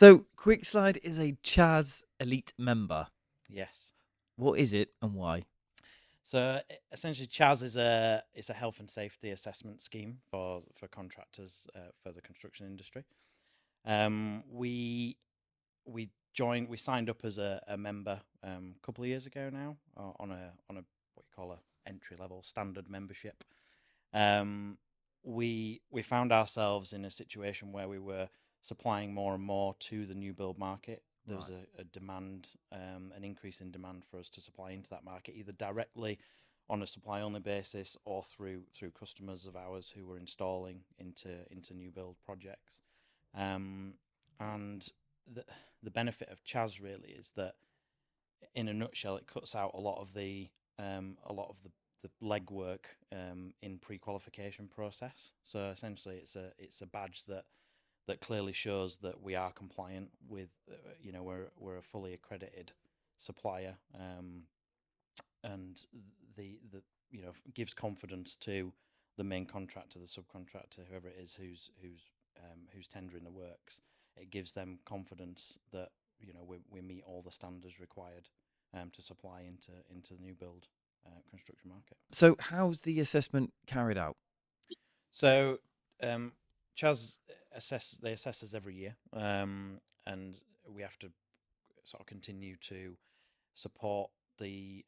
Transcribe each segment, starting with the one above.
So, QuickSlide is a CHAS Elite member. Yes. What is it and why? So essentially, CHAS is a health and safety assessment scheme for contractors for the construction industry. We we signed up as a member a couple of years ago now on a what you call a entry level standard membership. Um, we found ourselves in a situation where we were supplying more and more to the new build market. There was Right. a demand, an increase in demand for us to supply into that market, either directly on a supply only basis or through customers of ours who were installing into new build projects. Um, and the the benefit of CHAS really is that, in a nutshell, it cuts out a lot of the legwork in pre-qualification process. So essentially, it's a badge that clearly shows that we are compliant with, we're a fully accredited supplier, and the gives confidence to the main contractor, the subcontractor, whoever it is who's tendering the works. It gives them confidence that we meet all the standards required to supply into the new build construction market. So, how's the assessment carried out? So, Chas they assess us every year, and we have to sort of continue to support the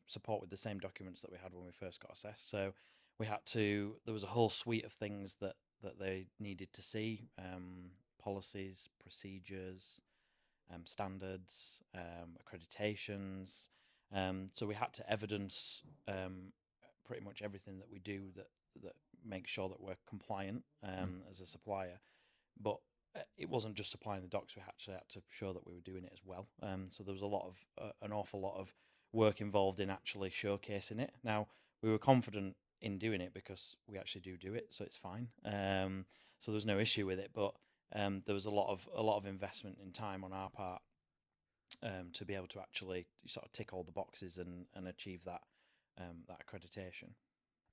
support with the same documents that we had when we first got assessed. So there was a whole suite of things that they needed to see: policies, procedures, standards, accreditations. So we had to evidence pretty much everything that we do that makes sure that we're compliant Mm. as a supplier. But it wasn't just supplying the docs; we actually had to show that we were doing it as well. So there was an awful lot of work involved in actually showcasing it. Now we were confident in doing it because we actually do it, so it's fine. So there was no issue with it, but there was a lot of investment in time on our part to be able to actually sort of tick all the boxes and achieve that accreditation.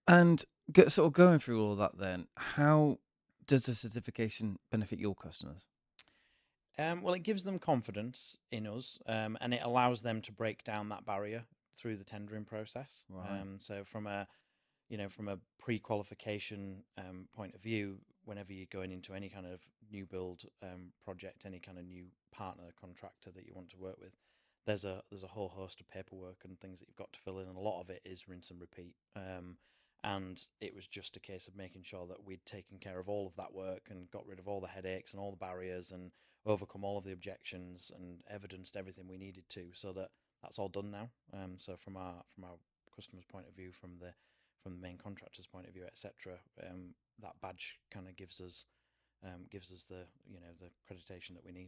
And sort of going through all that, then, how does the certification benefit your customers? Well, it gives them confidence in us, and it allows them to break down that barrier through the tendering process. Right. So from a pre-qualification point of view, whenever you're going into any kind of new build project, any kind of new partner contractor that you want to work with, there's a whole host of paperwork and things that you've got to fill in, and a lot of it is rinse and repeat. And it was just a case of making sure that we'd taken care of all of that work and got rid of all the headaches and all the barriers and overcome all of the objections and evidenced everything we needed to, so that that's all done now. So from our customer's point of view, from the main contractor's point of view, etc., that badge kind of gives us the the accreditation that we need.